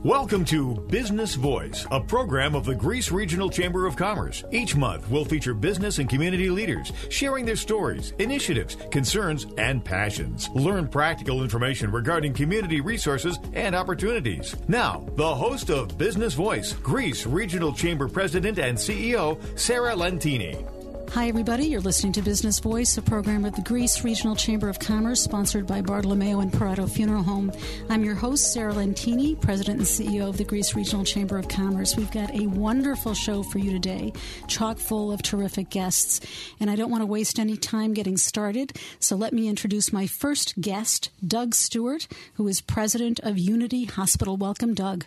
Welcome to Business Voice, a program of the Greece Regional Chamber of Commerce. Each month, we'll feature business and community leaders sharing their stories, initiatives, concerns, and passions. Learn practical information regarding community resources and opportunities. Now, the host of Business Voice, Greece Regional Chamber President and CEO, Sarah Lentini. Hi, everybody. You're listening to Business Voice, a program of the Greece Regional Chamber of Commerce, sponsored by Bartolomeo and Perotto Funeral Home. I'm your host, Sarah Lentini, President and CEO of the Greece Regional Chamber of Commerce. We've got a wonderful show for you today, chock full of terrific guests. And I don't want to waste any time getting started, so let me introduce my first guest, Doug Stewart, who is President of Unity Hospital. Welcome, Doug.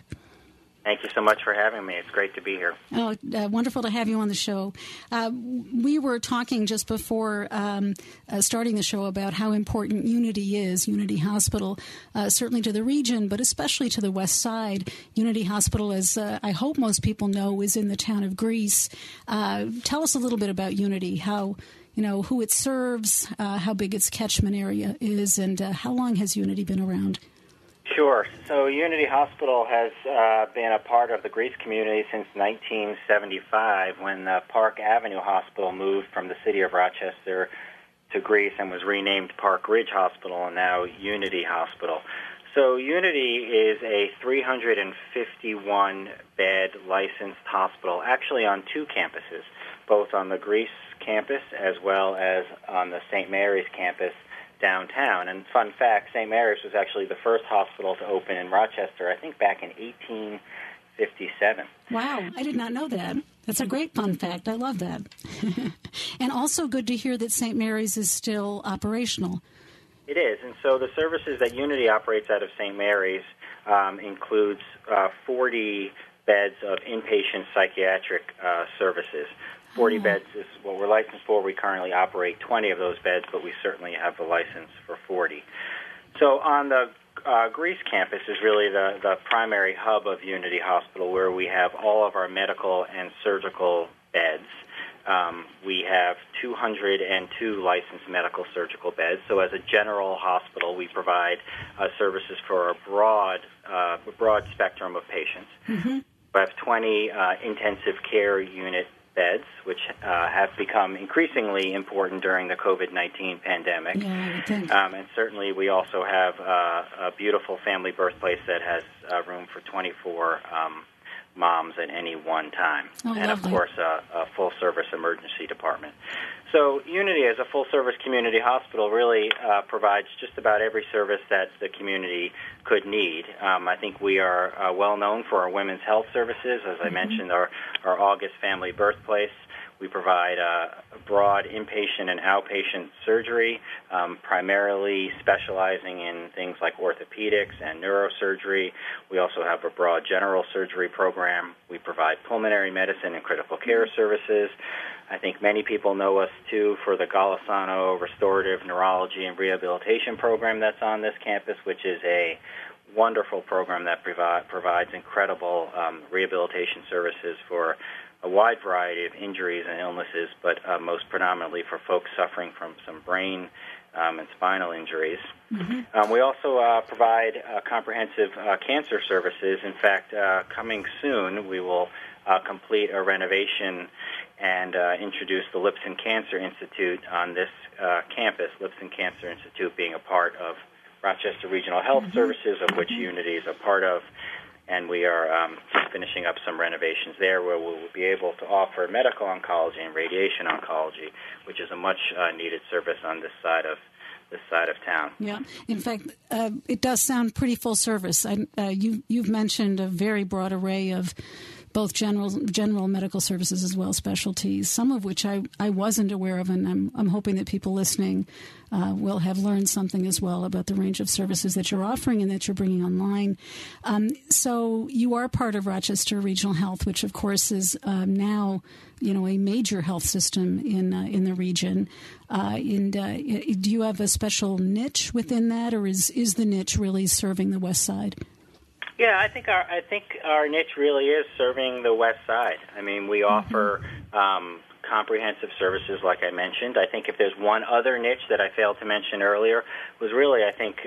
Thank you so much for having me. It's great to be here. Oh, wonderful to have you on the show. We were talking just before starting the show about how important Unity is, Unity Hospital, certainly to the region, but especially to the West Side. Unity Hospital, as I hope most people know, is in the town of Greece. Tell us a little bit about Unity, how, who it serves, how big its catchment area is, and how long has Unity been around? Sure. So Unity Hospital has been a part of the Greece community since 1975 when the Park Avenue Hospital moved from the city of Rochester to Greece and was renamed Park Ridge Hospital and now Unity Hospital. So Unity is a 351-bed licensed hospital, actually on two campuses, both on the Greece campus as well as on the St. Mary's campus downtown. And fun fact, St. Mary's was actually the first hospital to open in Rochester, I think back in 1857. Wow, I did not know that. That's a great fun fact. I love that. And also good to hear that St. Mary's is still operational. It is, and so the services that Unity operates out of St. Mary's includes 40 beds of inpatient psychiatric services. 40 beds is what we're licensed for. We currently operate 20 of those beds, but we certainly have the license for 40. So on the Greece campus is really the primary hub of Unity Hospital, where we have all of our medical and surgical beds. We have 202 licensed medical surgical beds. So as a general hospital, we provide services for a broad spectrum of patients. Mm-hmm. We have 20 intensive care unit beds, which have become increasingly important during the COVID-19 pandemic. Yeah, and certainly we also have a beautiful family birthplace that has room for 24 moms at any one time. Oh, and, lovely. Of course, a full-service emergency department. So Unity, as a full-service community hospital, really provides just about every service that the community could need. I think we are well known for our women's health services. As I mentioned, our August family birthplace. We provide broad inpatient and outpatient surgery, primarily specializing in things like orthopedics and neurosurgery. We also have a broad general surgery program. We provide pulmonary medicine and critical care services. I think many people know us, too, for the Golisano Restorative Neurology and Rehabilitation Program that's on this campus, which is a wonderful program that provides incredible rehabilitation services for a wide variety of injuries and illnesses, but most predominantly for folks suffering from some brain and spinal injuries. Mm-hmm. We also provide comprehensive cancer services. In fact, coming soon, we will complete a renovation and introduce the Lipson Cancer Institute on this campus, Lipson Cancer Institute being a part of Rochester Regional Health Services, of which Unity is a part of. And we are just finishing up some renovations there where we'll be able to offer medical oncology and radiation oncology, which is a much-needed service on this side of town. Yeah. In fact, it does sound pretty full service. You've mentioned a very broad array of both general medical services as well as specialties, some of which I wasn't aware of, and I'm hoping that people listening will have learned something as well about the range of services that you're offering and that you're bringing online. So you are part of Rochester Regional Health, which of course is now a major health system in the region. Do you have a special niche within that, or is the niche really serving the West Side? Yeah, I think our niche really is serving the West Side. I mean, we offer comprehensive services, like I mentioned. I think if there's one other niche that I failed to mention earlier, was really, I think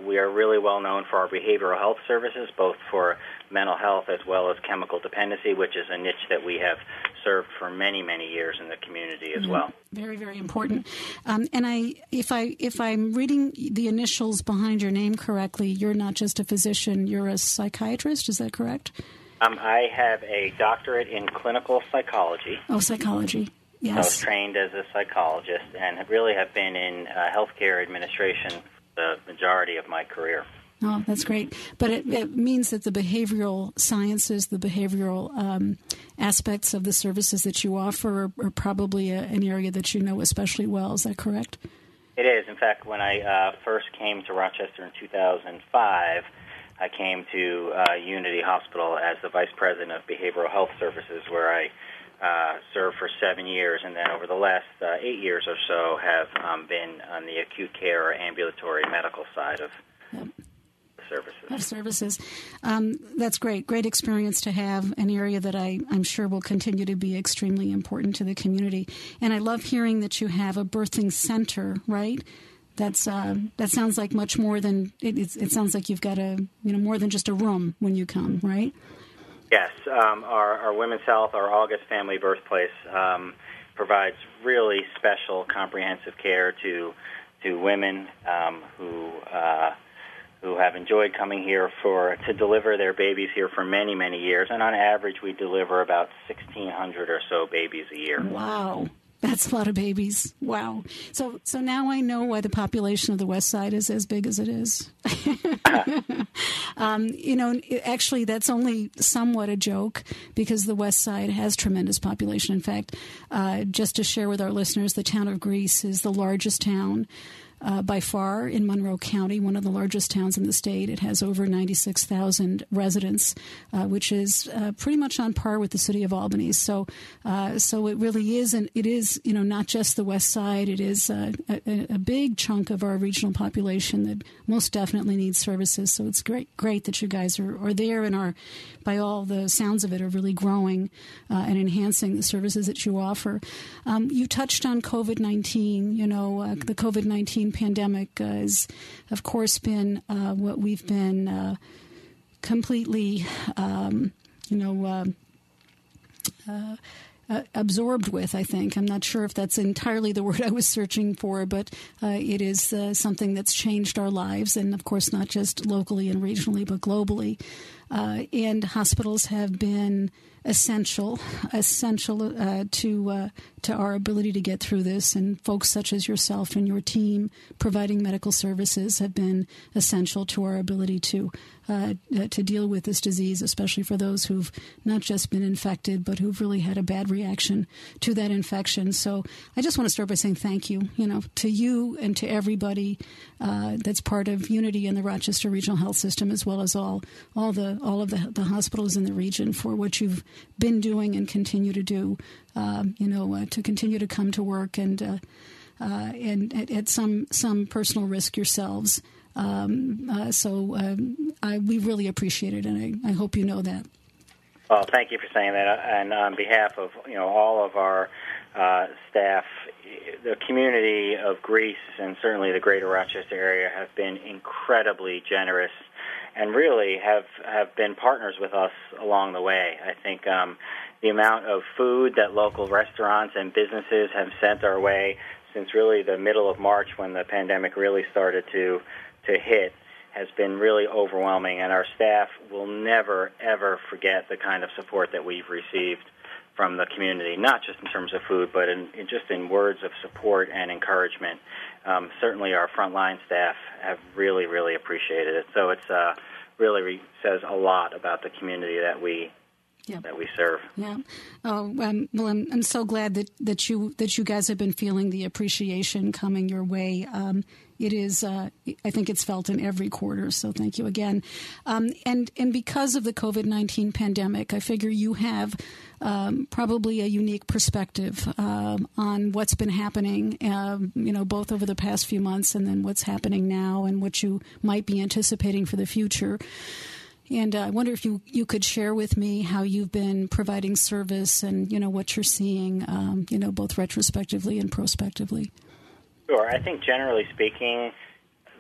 we are really well known for our behavioral health services, both for mental health as well as chemical dependency, which is a niche that we have served for many, many years in the community as well. Very, very important. And if I'm reading the initials behind your name correctly, you're not just a physician, you're a psychiatrist, is that correct? I have a doctorate in clinical psychology. Oh, psychology, yes. I was trained as a psychologist and really have been in healthcare administration for the majority of my career. Oh, that's great. But it means that the behavioral sciences, the behavioral aspects of the services that you offer are probably an area that you know especially well. Is that correct? It is. In fact, when I first came to Rochester in 2005, I came to Unity Hospital as the Vice President of Behavioral Health Services, where I served for 7 years, and then over the last 8 years or so have been on the acute care or ambulatory medical side of services. That's great. Great experience to have, an area that I'm sure will continue to be extremely important to the community. And I love hearing that you have a birthing center, right? That sounds like much more than it sounds like you've got more than just a room when you come, right? Yes, our Women's Health, our August Family Birthplace, provides really special, comprehensive care to women who have enjoyed coming here to deliver their babies here for many, many years. And on average, we deliver about 1,600 or so babies a year. Wow. That's a lot of babies. Wow. So now I know why the population of the West Side is as big as it is. Actually, that's only somewhat a joke because the West Side has tremendous population. In fact, just to share with our listeners, the town of Greece is the largest town by far in Monroe County, one of the largest towns in the state. It has over 96,000 residents, which is pretty much on par with the city of Albany. So it really is, and it is, not just the West Side. It is a big chunk of our regional population that most definitely needs services. So it's great that you guys are there and are, by all the sounds of it, are really growing and enhancing the services that you offer. You touched on COVID-19. The COVID-19 pandemic has, of course, been what we've been completely, absorbed with, I think. I'm not sure if that's entirely the word I was searching for, but it is something that's changed our lives, and, of course, not just locally and regionally, but globally. And hospitals have been essential to our ability to get through this, and folks such as yourself and your team providing medical services have been essential to our ability to deal with this disease, especially for those who've not just been infected, but who've really had a bad reaction to that infection. So I just want to start by saying thank you, to you and to everybody that's part of Unity and the Rochester Regional Health System, as well as all of the hospitals in the region for what you've been doing and continue to do, to continue to come to work and at some personal risk yourselves. We really appreciate it, and I hope you know that. Well, thank you for saying that. And on behalf of all of our staff, the community of Greece and certainly the greater Rochester area have been incredibly generous and really have been partners with us along the way. I think the amount of food that local restaurants and businesses have sent our way since really the middle of March, when the pandemic really started to hit, has been really overwhelming, and our staff will never, ever forget the kind of support that we've received from the community, not just in terms of food, but just in words of support and encouragement. Certainly our frontline staff have really, really appreciated it. So it's really says a lot about the community that we serve. Yeah. Oh, well, I'm so glad that you guys have been feeling the appreciation coming your way. It is, I think it's felt in every quarter, so thank you again. And because of the COVID-19 pandemic, I figure you have probably a unique perspective on what's been happening, both over the past few months and then what's happening now and what you might be anticipating for the future. And I wonder if you could share with me how you've been providing service and, what you're seeing, both retrospectively and prospectively. Sure. I think generally speaking,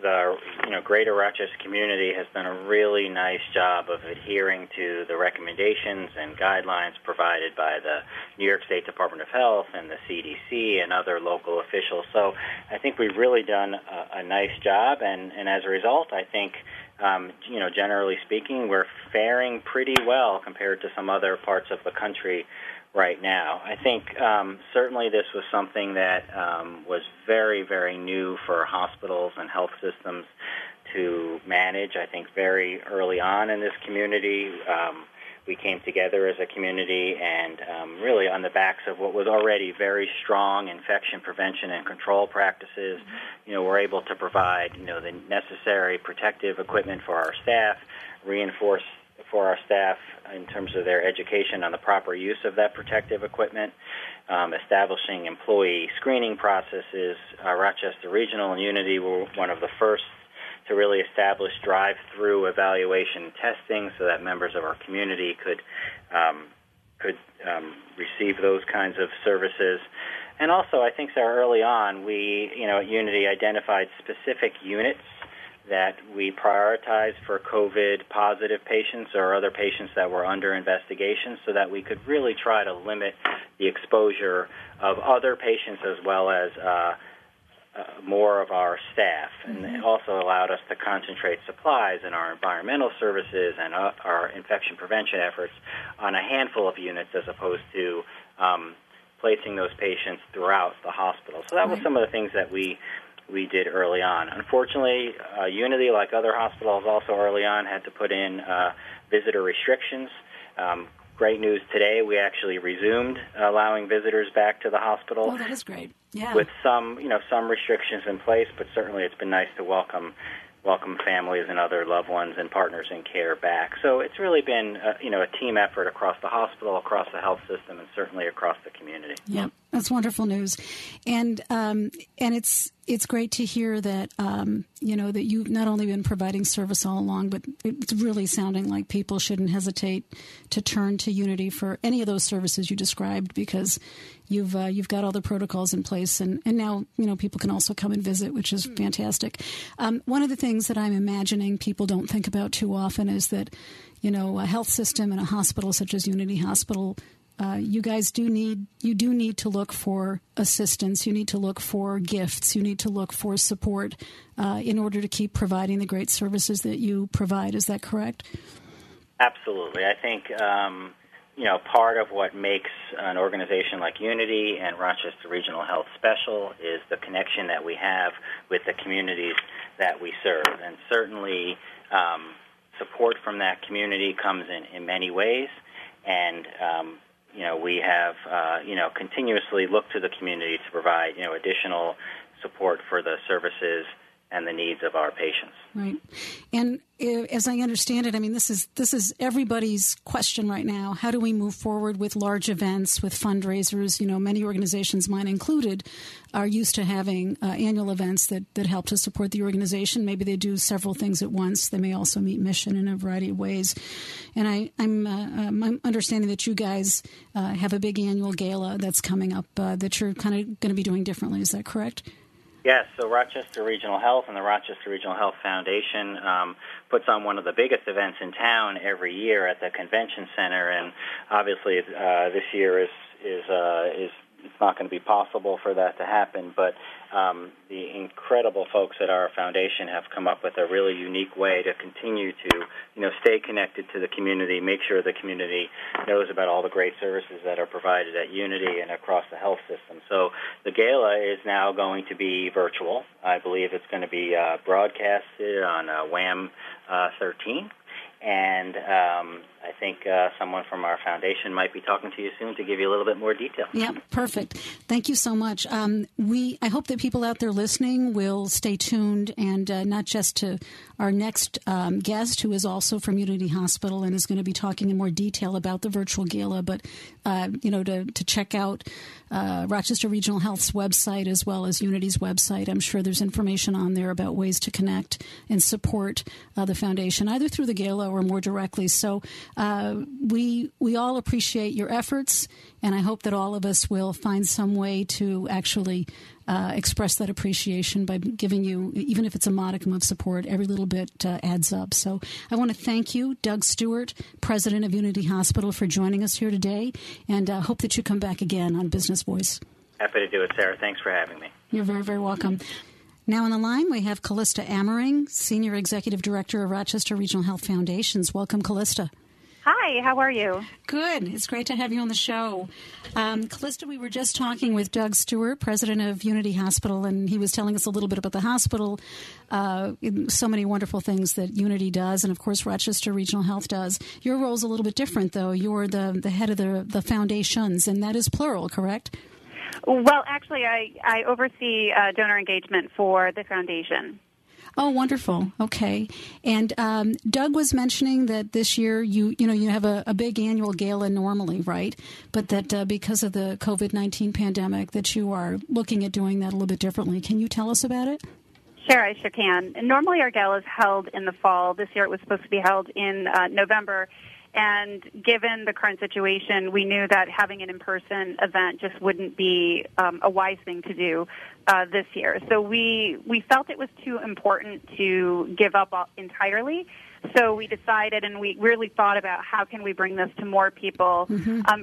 the Greater Rochester community has done a really nice job of adhering to the recommendations and guidelines provided by the New York State Department of Health and the CDC and other local officials. So I think we've really done a nice job, and as a result, I think, generally speaking, we're faring pretty well compared to some other parts of the country right now. I think certainly this was something that was very, very new for hospitals and health systems to manage. I think very early on in this community, we came together as a community and really on the backs of what was already very strong infection prevention and control practices, we're able to provide, the necessary protective equipment for our staff, reinforce for our staff in terms of their education on the proper use of that protective equipment, establishing employee screening processes. Rochester Regional and Unity were one of the first to really establish drive-through evaluation testing so that members of our community could receive those kinds of services. And also, I think so early on, we, at Unity identified specific units that we prioritize for COVID-positive patients or other patients that were under investigation so that we could really try to limit the exposure of other patients as well as more of our staff. And it also allowed us to concentrate supplies in our environmental services and our infection prevention efforts on a handful of units as opposed to placing those patients throughout the hospital. So that was some of the things that we did early on. Unfortunately, Unity, like other hospitals, also early on had to put in visitor restrictions. Great news today, we actually resumed allowing visitors back to the hospital. Oh, that is great. Yeah. With some restrictions in place, but certainly it's been nice to welcome families and other loved ones and partners in care back. So it's really been a team effort across the hospital, across the health system, and certainly across the community. Yeah, that's wonderful news, and it's great to hear that that you've not only been providing service all along, but it's really sounding like people shouldn't hesitate to turn to Unity for any of those services you described because you've got all the protocols in place, and now people can also come and visit, which is fantastic. One of the things that I'm imagining people don't think about too often is that a health system and a hospital such as Unity Hospital, you guys do need to look for assistance. You need to look for gifts. You need to look for support in order to keep providing the great services that you provide. Is that correct? Absolutely. I think part of what makes an organization like Unity and Rochester Regional Health special is the connection that we have with the communities that we serve. And certainly support from that community comes in many ways. And, we have, continuously looked to the community to provide, additional support for the services and the needs of our patients. Right. And as I understand it, this is everybody's question right now. How do we move forward with large events, with fundraisers? Many organizations, mine included, are used to having annual events that help to support the organization. Maybe they do several things at once. They may also meet mission in a variety of ways. And I'm understanding that you guys have a big annual gala that's coming up that you're kind of going to be doing differently. Is that correct? Yes, so Rochester Regional Health and the Rochester Regional Health Foundation puts on one of the biggest events in town every year at the convention center, and obviously this year is it's not going to be possible for that to happen. But the incredible folks at our foundation have come up with a really unique way to continue to stay connected to the community, make sure the community knows about all the great services that are provided at Unity and across the health system. So the gala is now going to be virtual. I believe it's going to be broadcasted on WAM 13. And I think someone from our foundation might be talking to you soon to give you a little bit more detail. Yeah, perfect. Thank you so much. I hope that people out there listening will stay tuned, and not just to our next guest, who is also from Unity Hospital and is going to be talking in more detail about the virtual gala, but to check out Rochester Regional Health's website as well as Unity's website. I'm sure there's information on there about ways to connect and support the foundation, either through the gala or more directly. So we all appreciate your efforts, and I hope that all of us will find some way to actually express that appreciation by giving you, even if it's a modicum of support. Every little bit adds up. So I want to thank you, Doug Stewart, President of Unity Hospital, for joining us here today, and hope that you come back again on Business Voice. Happy to do it, Sarah. Thanks for having me. You're very, very welcome. Now on the line, we have Calista Amering, Senior Executive Director of Rochester Regional Health Foundations. Welcome, Calista. Hi, how are you? Good. It's great to have you on the show. Calista, we were just talking with Doug Stewart, President of Unity Hospital, and he was telling us a little bit about the hospital, so many wonderful things that Unity does, and of course Rochester Regional Health does. Your role is a little bit different, though. You're the head of the foundations, and that is plural, correct? Well, actually, I oversee donor engagement for the foundation. Oh, wonderful. Okay. And Doug was mentioning that this year you have a big annual gala normally, right? But that because of the COVID-19 pandemic that you are looking at doing that a little bit differently. Can you tell us about it? Sure, I sure can. And normally our gala is held in the fall. This year it was supposed to be held in November. And given the current situation, we knew that having an in-person event just wouldn't be a wise thing to do this year. So we felt it was too important to give up entirely. So we decided, and we really thought about how can we bring this to more people,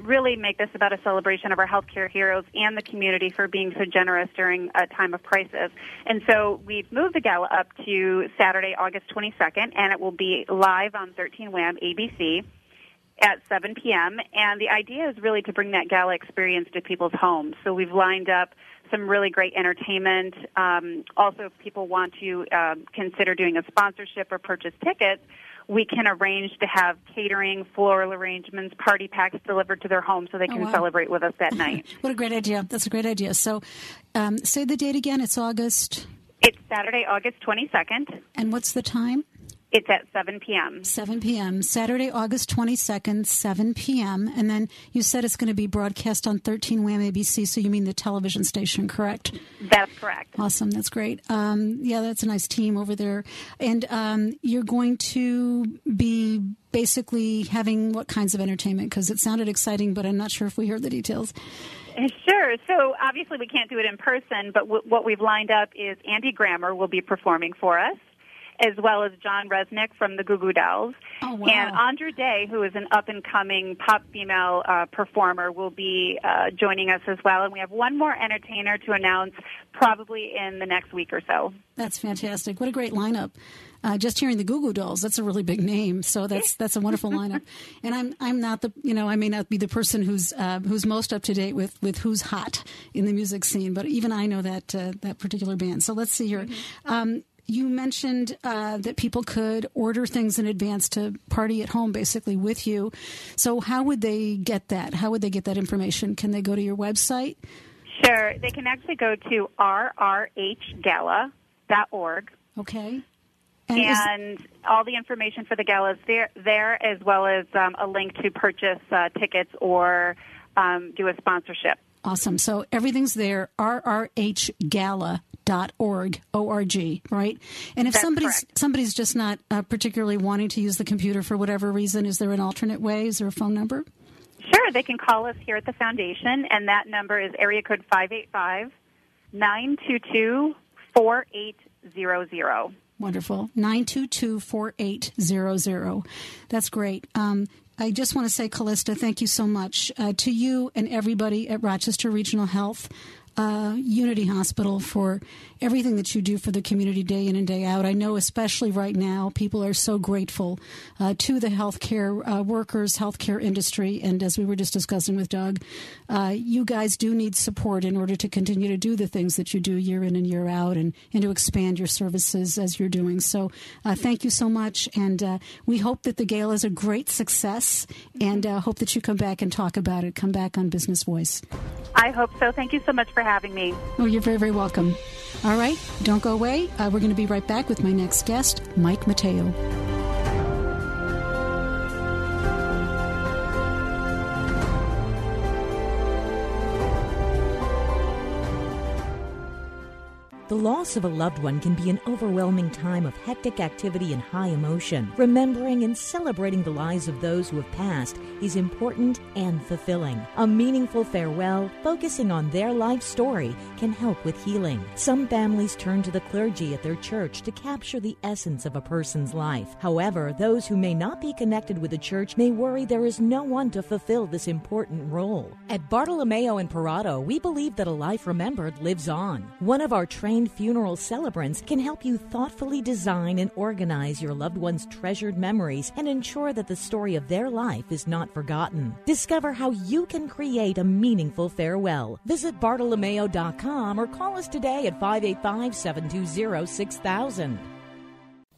really make this about a celebration of our healthcare heroes and the community for being so generous during a time of crisis. And so we've moved the gala up to Saturday, August 22nd, and it will be live on 13 WHAM ABC at 7 p.m. And the idea is really to bring that gala experience to people's homes. So we've lined up some really great entertainment. Also, if people want to consider doing a sponsorship or purchase tickets, we can arrange to have catering, floral arrangements, party packs delivered to their home so they can celebrate with us that night. What a great idea. That's a great idea. So say the date again. It's August? It's Saturday, August 22nd. And what's the time? It's at 7 p.m. 7 p.m. Saturday, August 22nd, 7 p.m. And then you said it's going to be broadcast on 13 WHAM ABC, so you mean the television station, correct? That's correct. Awesome. That's great. Yeah, that's a nice team over there. And you're going to be basically having what kinds of entertainment? Because it sounded exciting, but I'm not sure if we heard the details. Sure. So obviously we can't do it in person, but what we've lined up is Andy Grammer will be performing for us, as well as John Resnick from the Goo Goo Dolls. Oh, wow. And Andra Day, who is an up-and-coming pop female performer, will be joining us as well. And we have one more entertainer to announce probably in the next week or so. That's fantastic. What a great lineup. Just hearing the Goo Goo Dolls, that's a really big name. So that's a wonderful lineup. And I'm not I may not be the person who's most up to date with who's hot in the music scene, but even I know that particular band. So let's see here. You mentioned that people could order things in advance to party at home, basically, with you. So how would they get that? How would they get that information? Can they go to your website? Sure. They can actually go to rrhgala.org. Okay. And all the information for the gala is there as well as a link to purchase tickets or do a sponsorship. Awesome. So everything's there, rrhgala.org, O-R-G, right? And if somebody's just not particularly wanting to use the computer for whatever reason, is there an alternate way? Is there a phone number? Sure. They can call us here at the foundation, and that number is area code 585-922-4800. Wonderful. 922-4800. That's great. I just want to say, Calista, thank you so much to you and everybody at Rochester Regional Health. Unity Hospital for everything that you do for the community day in and day out. I know especially right now people are so grateful to the healthcare workers, healthcare industry, and as we were just discussing with Doug, you guys do need support in order to continue to do the things that you do year in and year out and to expand your services as you're doing. So thank you so much, and we hope that the gala is a great success, and hope that you come back and talk about it. Come back on Business Voice. I hope so. Thank you so much for having me. Oh, you're very, very welcome. All right, don't go away. We're going to be right back with my next guest, Mike Matteo. The loss of a loved one can be an overwhelming time of hectic activity and high emotion. Remembering and celebrating the lives of those who have passed is important and fulfilling. A meaningful farewell, focusing on their life story, can help with healing. Some families turn to the clergy at their church to capture the essence of a person's life. However, those who may not be connected with the church may worry there is no one to fulfill this important role. At Bartolomeo and Perotto, we believe that a life remembered lives on. One of our trained funeral celebrants can help you thoughtfully design and organize your loved one's treasured memories and ensure that the story of their life is not forgotten. Discover how you can create a meaningful farewell. Visit Bartolomeo.com or call us today at 585-720-6000.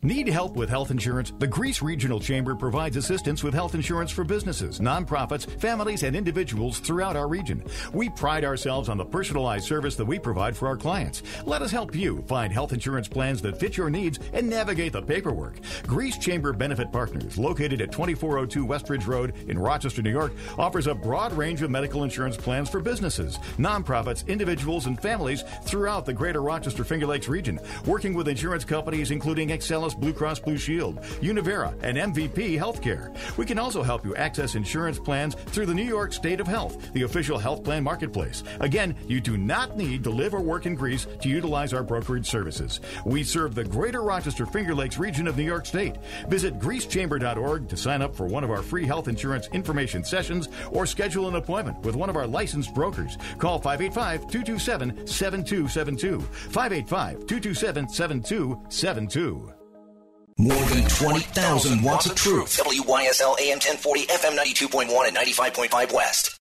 Need help with health insurance? The Greece Regional Chamber provides assistance with health insurance for businesses, nonprofits, families, and individuals throughout our region. We pride ourselves on the personalized service that we provide for our clients. Let us help you find health insurance plans that fit your needs and navigate the paperwork. Greece Chamber Benefit Partners, located at 2402 Westridge Road in Rochester, New York, offers a broad range of medical insurance plans for businesses, nonprofits, individuals, and families throughout the greater Rochester Finger Lakes region, working with insurance companies including Excellus Blue Cross Blue Shield, Univera, and MVP Healthcare. We can also help you access insurance plans through the New York State of Health, the official health plan marketplace. Again, you do not need to live or work in Greece to utilize our brokerage services. We serve the greater Rochester Finger Lakes region of New York State. Visit greecechamber.org to sign up for one of our free health insurance information sessions or schedule an appointment with one of our licensed brokers. Call 585-227-7272. 585-227-7272. More than 20,000 watts of truth. WYSL AM 1040, FM 92.1 and 95.5 West.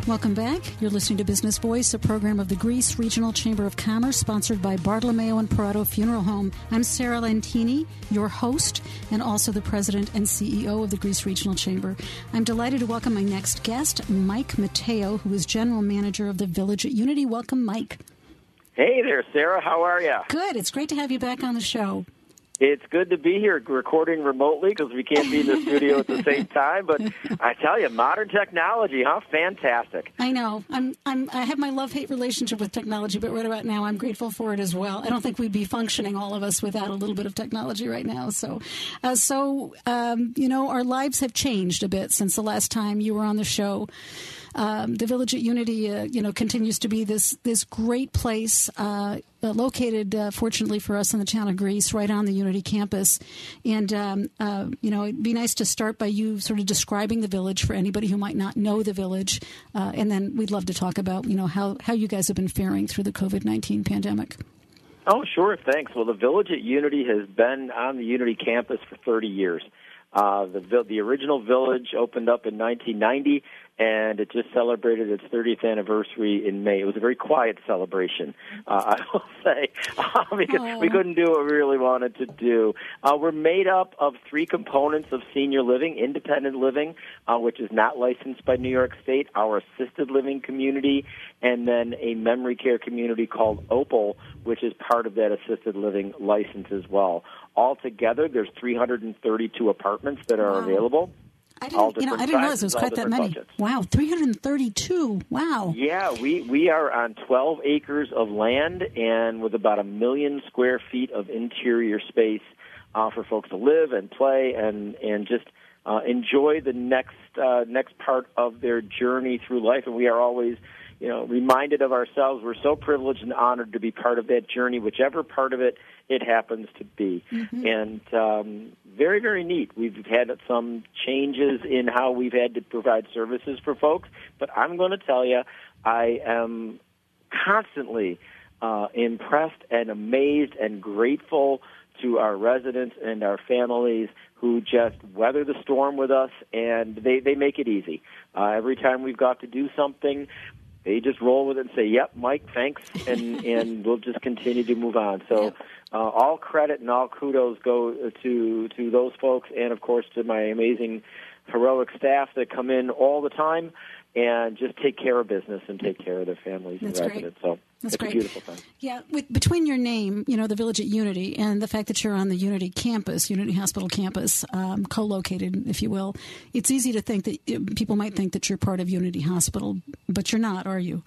Welcome back. You're listening to Business Voice, a program of the Greece Regional Chamber of Commerce, sponsored by Bartolomeo and Perotto Funeral Home. I'm Sarah Lentini, your host, and also the president and CEO of the Greece Regional Chamber. I'm delighted to welcome my next guest, Mike Matteo, who is general manager of the Village at Unity. Welcome, Mike. Hey there, Sarah. How are you? Good. It's great to have you back on the show. It's good to be here recording remotely because we can't be in the studio at the same time. But I tell you, modern technology, huh? Fantastic. I know. I have my love-hate relationship with technology, but right about now I'm grateful for it as well. I don't think we'd be functioning, all of us, without a little bit of technology right now. So, our lives have changed a bit since the last time you were on the show. The Village at Unity, continues to be this great place located, fortunately for us, in the town of Greece, right on the Unity campus. And, it'd be nice to start by you sort of describing the village for anybody who might not know the village. And then we'd love to talk about, how you guys have been faring through the COVID-19 pandemic. Oh, sure. Thanks. Well, the Village at Unity has been on the Unity campus for 30 years. The original village opened up in 1990, and it just celebrated its 30th anniversary in May. It was a very quiet celebration, I will say, because we couldn't do what we really wanted to do. We're made up of three components of senior living: independent living, which is not licensed by New York State, our assisted living community, and then a memory care community called Opal, which is part of that assisted living license as well. Altogether, there's 332 apartments that are available. I didn't realize there was quite that many. Budgets. Wow, 332. Wow. Yeah, we are on 12 acres of land and with about 1 million square feet of interior space for folks to live and play and just enjoy the next part of their journey through life. And we are always, reminded of ourselves. We're so privileged and honored to be part of that journey, whichever part of it it happens to be. And very, very neat. We've had some changes in how we've had to provide services for folks, but I'm going to tell you, I am constantly impressed and amazed and grateful to our residents and our families who just weather the storm with us, and they make it easy. Every time we've got to do something, they just roll with it and say, yep, Mike, thanks, and we'll just continue to move on. So all credit and all kudos go to those folks and, of course, to my amazing, heroic staff that come in all the time and just take care of business and take care of their families and residents. So that's it's great. a beautiful thing. Yeah, between your name, the Village at Unity, and the fact that you're on the Unity campus, Unity Hospital campus, co-located, if you will, it's easy to think that people might think that you're part of Unity Hospital, but you're not, are you?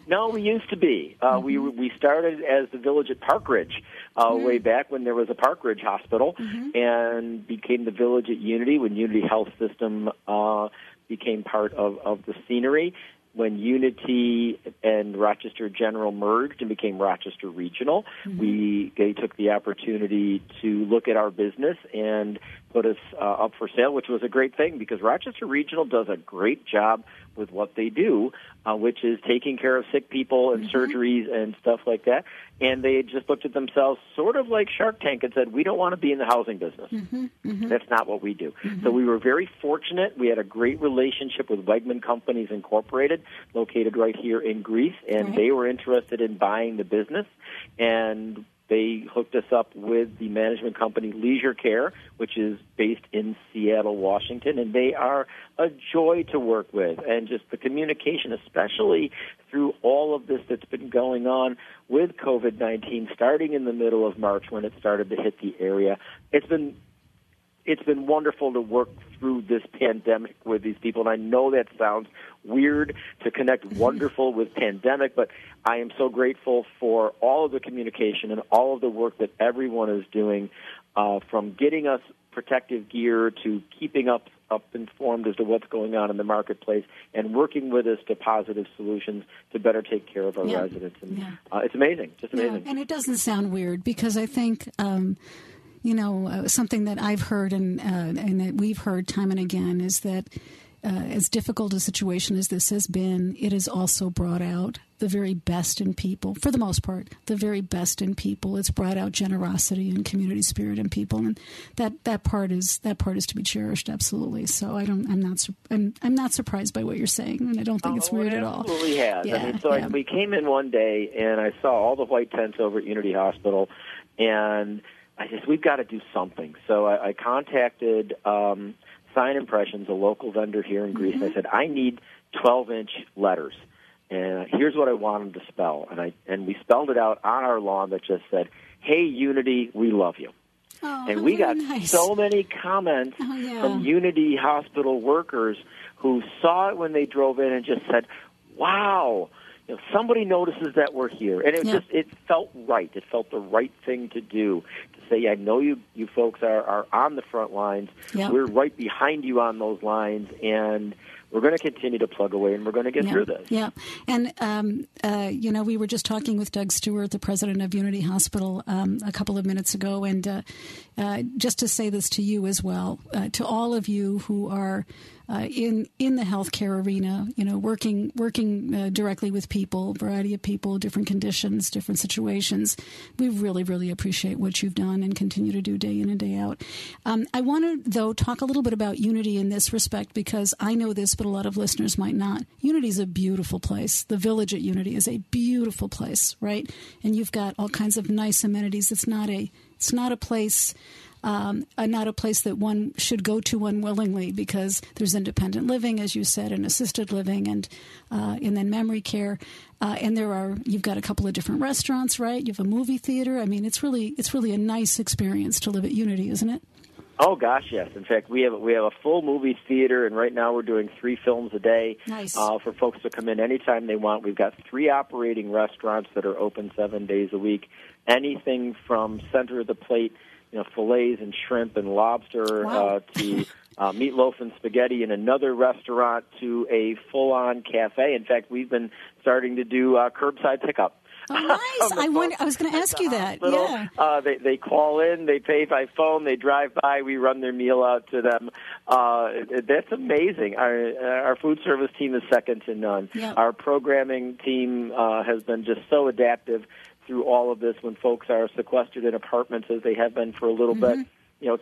No, we used to be. We started as the Village at Park Ridge way back when there was a Park Ridge Hospital, and became the Village at Unity when Unity Health System became part of the scenery. When Unity and Rochester General merged and became Rochester Regional, they took the opportunity to look at our business and put us up for sale, which was a great thing because Rochester Regional does a great job with what they do, which is taking care of sick people and surgeries and stuff like that. And they just looked at themselves sort of like Shark Tank and said, we don't want to be in the housing business. That's not what we do. So we were very fortunate. We had a great relationship with Wegman Companies Incorporated, located right here in Greece, and they were interested in buying the business. And they hooked us up with the management company Leisure Care, which is based in Seattle, Washington, and they are a joy to work with. And just the communication, especially through all of this that's been going on with COVID-19, starting in the middle of March when it started to hit the area, it's been wonderful to work through this pandemic with these people. And I know that sounds weird to connect wonderful with pandemic, but I am so grateful for all of the communication and all of the work that everyone is doing, from getting us protective gear to keeping up informed as to what's going on in the marketplace and working with us to positive solutions to better take care of our residents. And it's amazing, just amazing. And it doesn't sound weird because I think something that I've heard and that we've heard time and again is that as difficult a situation as this has been, it has also brought out the very best in people, for the most part, the very best in people. It's brought out generosity and community spirit in people, and that part is to be cherished, absolutely. So I'm not surprised by what you're saying, and I don't think it's weird at all. It absolutely has. Yeah, we came in one day, and I saw all the white tents over at Unity Hospital, and I said, we've got to do something. So I contacted Sign Impressions, a local vendor here in Greece, and I said, I need 12-inch letters, and here's what I want them to spell. And we spelled it out on our lawn that just said, hey, Unity, we love you. And we got so many comments from Unity Hospital workers who saw it when they drove in and just said, wow, somebody notices that we're here. And it felt right. It felt the right thing to do. Say, I know you folks are on the front lines. We're right behind you on those lines, and we're going to continue to plug away, and we're going to get through this. Yeah, and, we were just talking with Doug Stewart, the president of Unity Hospital, a couple of minutes ago, and just to say this to you as well, to all of you who are in the healthcare arena, working directly with people, variety of people, different conditions, different situations. We really, really appreciate what you've done and continue to do day in and day out. I want to, though, talk a little bit about Unity in this respect because I know this, but a lot of listeners might not. Unity is a beautiful place. The Village at Unity is a beautiful place, right? And you've got all kinds of nice amenities. It's not a place. Not a place that one should go to unwillingly because there's independent living, as you said, and assisted living, and then memory care, and you've got a couple of different restaurants, right? You have a movie theater. I mean, it's really a nice experience to live at Unity, isn't it? Oh gosh, yes. In fact, we have a full movie theater, and right now we're doing 3 films a day for folks to come in anytime they want. We've got 3 operating restaurants that are open 7 days a week. Anything from center of the plate, fillets and shrimp and lobster to meatloaf and spaghetti in another restaurant to a full-on cafe. In fact, we've been starting to do curbside pickup. Oh, nice. I was going to ask you that. Yeah. They call in, they pay by phone, they drive by, we run their meal out to them. That's amazing. Our food service team is second to none. Yep. Our programming team has been just so adaptive through all of this when folks are sequestered in apartments as they have been for a little bit.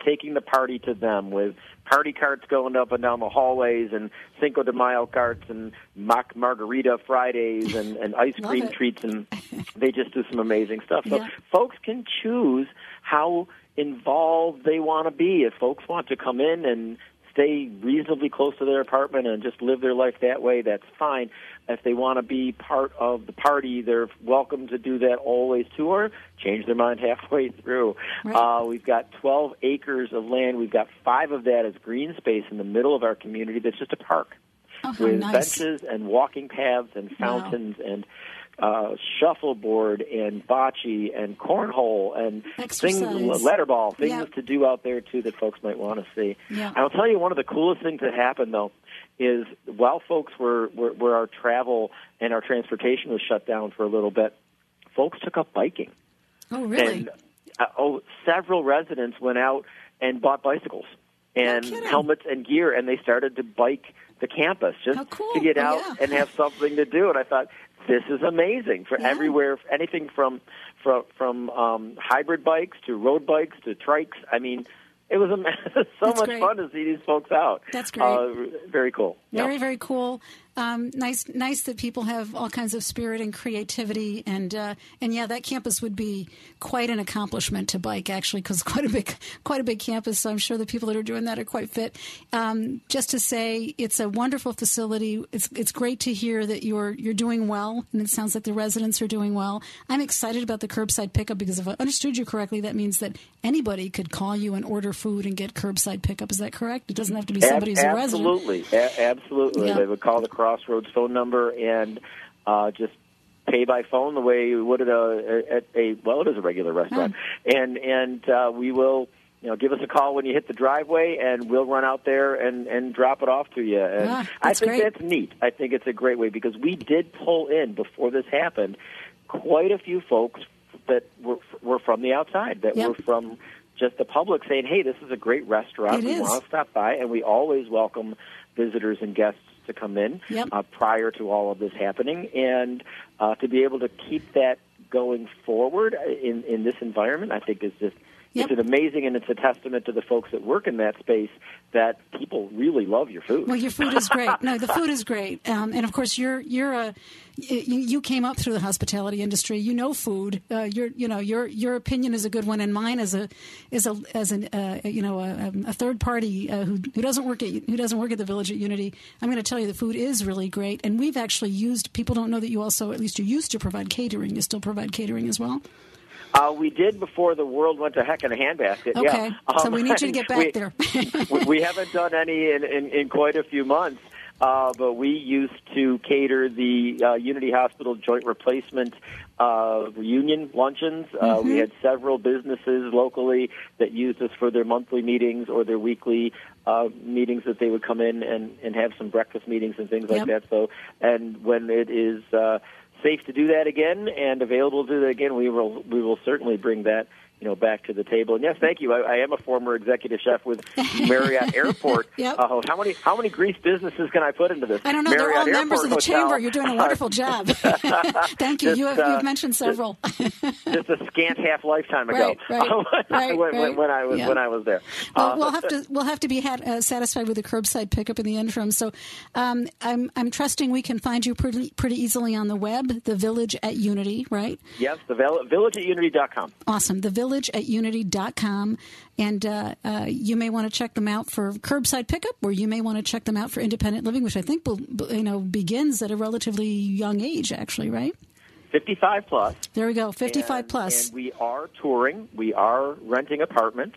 Taking the party to them with party carts going up and down the hallways and Cinco de Mayo carts and mock margarita Fridays and ice cream treats, and they just do some amazing stuff. So folks can choose how involved they want to be. If folks want to come in and stay reasonably close to their apartment and just live their life that way, that's fine. If they want to be part of the party, they're welcome to do that always too, or change their mind halfway through. Right. We've got 12 acres of land. We've got 5 of that as green space in the middle of our community that's just a park with benches and walking paths and fountains and shuffleboard and bocce and cornhole and things, letterball, things to do out there, too, that folks might want to see. Yeah. I'll tell you one of the coolest things that happened, though, is while folks were our travel and our transportation was shut down for a little bit, folks took up biking. Oh, really? And several residents went out and bought bicycles and helmets and gear, and they started to bike the campus just to get out and have something to do. And I thought, this is amazing for everywhere, anything from hybrid bikes to road bikes to trikes. I mean, it was so much fun to see these folks out. That's great. Very cool. Very, very cool. Nice that people have all kinds of spirit and creativity, and that campus would be quite an accomplishment to bike, actually, because quite a big campus. So I'm sure the people that are doing that are quite fit. Just to say, it's a wonderful facility. It's great to hear that you're doing well, and it sounds like the residents are doing well. I'm excited about the curbside pickup because if I understood you correctly, that means that anybody could call you and order food and get curbside pickup. Is that correct? It doesn't have to be somebody who's a resident. Absolutely. They would call the Crossroads phone number and just pay by phone the way you would at it is a regular restaurant. And we will, give us a call when you hit the driveway, and we'll run out there and drop it off to you. And I think that's neat. I think it's a great way because we did pull in, before this happened, quite a few folks that were from the outside, that were from just the public saying, hey, this is a great restaurant. We want to stop by, and we always welcome visitors and guests to come in prior to all of this happening, and to be able to keep that going forward in this environment, I think is just it's an amazing, and it's a testament to the folks that work in that space that people really love your food. Well, your food is great. No, the food is great, and of course you came up through the hospitality industry. You know food. Your opinion is a good one, and mine as a third party who doesn't work at the Village at Unity. I'm going to tell you the food is really great, and we've actually used. People don't know that you also, at least you used to provide catering. You still provide catering as well. We did before the world went to heck in a handbasket. Okay, so we need you to get back there. We haven't done any in quite a few months, but we used to cater the Unity Hospital Joint Replacement reunion luncheons. We had several businesses locally that used us for their monthly meetings or their weekly meetings that they would come in and have some breakfast meetings and things like that. So, and when it is safe to do that again and available to do that again, we will certainly bring that back to the table. And yes, thank you. I am a former executive chef with Marriott Airport. How many grease businesses can I put into this? I don't know. Marriott They're all Airport members of the Hotel. Chamber. You're doing a wonderful job. Thank you. You've mentioned several. Just a scant half lifetime ago. When I was there. Well, we'll have to be satisfied with the curbside pickup in the interim. So I'm trusting we can find you pretty easily on the web. The Village at Unity, right? Yes, the villageatunity.com. Awesome. The villageatunity.com, and you may want to check them out for curbside pickup, or you may want to check them out for independent living, which I think begins at a relatively young age, actually, right? 55 plus. There we go, 55 plus. And we are touring. We are renting apartments.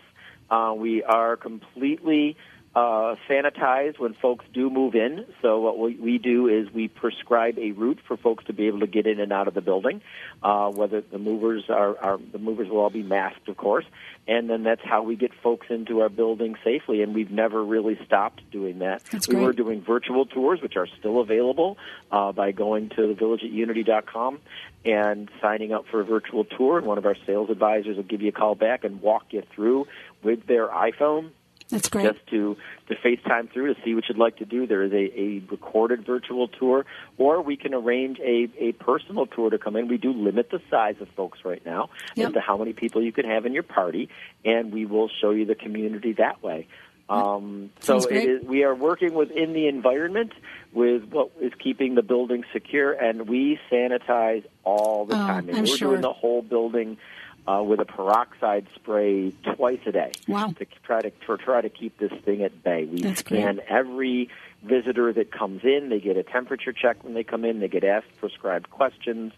We are completely sanitize when folks do move in. So what we do is we prescribe a route for folks to be able to get in and out of the building. Whether the movers the movers will all be masked, of course, and then that's how we get folks into our building safely. And we've never really stopped doing that. That's we great. were doing virtual tours, which are still available by going to thevillageatunity.com and signing up for a virtual tour. And one of our sales advisors will give you a call back and walk you through with their iPhone. That's great. Just to FaceTime through to see what you'd like to do. There is a recorded virtual tour, or we can arrange a personal tour to come in. We do limit the size of folks right now as to how many people you can have in your party, and we will show you the community that way. So we are working within the environment with what is keeping the building secure, and we sanitize all the time. And we're doing the whole building with a peroxide spray twice a day. Wow. To try to keep this thing at bay. We scan every visitor that comes in. They get a temperature check when they come in. They get asked prescribed questions.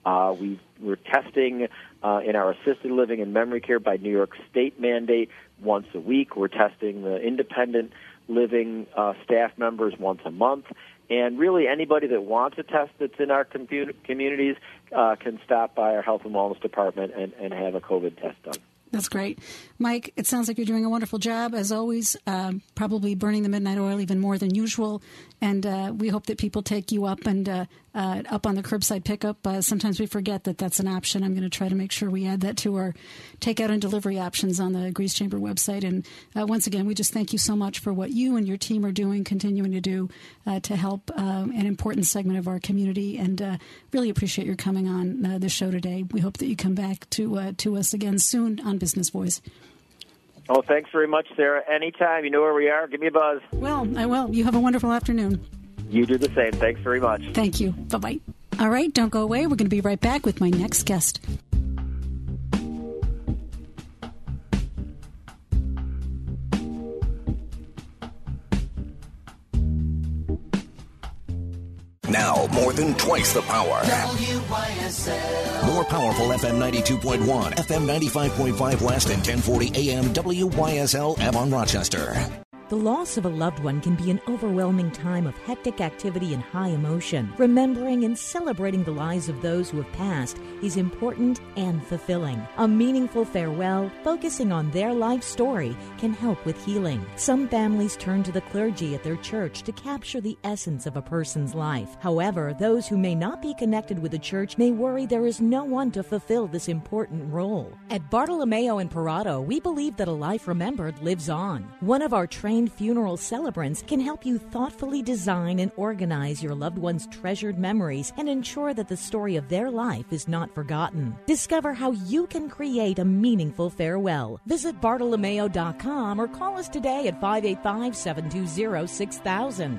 We're testing in our assisted living and memory care by New York State mandate once a week. We're testing the independent living staff members once a month. And really, anybody that wants a test that's in our communities can stop by our health and wellness department and have a COVID test done. That's great. Mike, it sounds like you're doing a wonderful job, as always, probably burning the midnight oil even more than usual. And we hope that people take you up and up on the curbside pickup. Sometimes we forget that that's an option. I'm going to try to make sure we add that to our takeout and delivery options on the Grease Chamber website. And once again, we just thank you so much for what you and your team are doing, continuing to do to help an important segment of our community. And really appreciate your coming on the show today. We hope that you come back to us again soon on Business Voice. Oh, thanks very much, Sarah. Anytime. You know where we are. Give me a buzz. Well, I will. You have a wonderful afternoon. You do the same. Thanks very much. Thank you. Bye-bye. All right, don't go away. We're going to be right back with my next guest. Now, more than twice the power. WYSL. More powerful FM 92.1, FM 95.5 West, and 1040 AM WYSL Avon Rochester. The loss of a loved one can be an overwhelming time of hectic activity and high emotion. Remembering and celebrating the lives of those who have passed is important and fulfilling. A meaningful farewell, focusing on their life story, can help with healing. Some families turn to the clergy at their church to capture the essence of a person's life. However, those who may not be connected with the church may worry there is no one to fulfill this important role. At Bartolomeo in Perotto, we believe that a life remembered lives on. One of our trained funeral celebrants can help you thoughtfully design and organize your loved one's treasured memories and ensure that the story of their life is not forgotten. Discover how you can create a meaningful farewell. Visit Bartolomeo.com or call us today at 585-720-6000.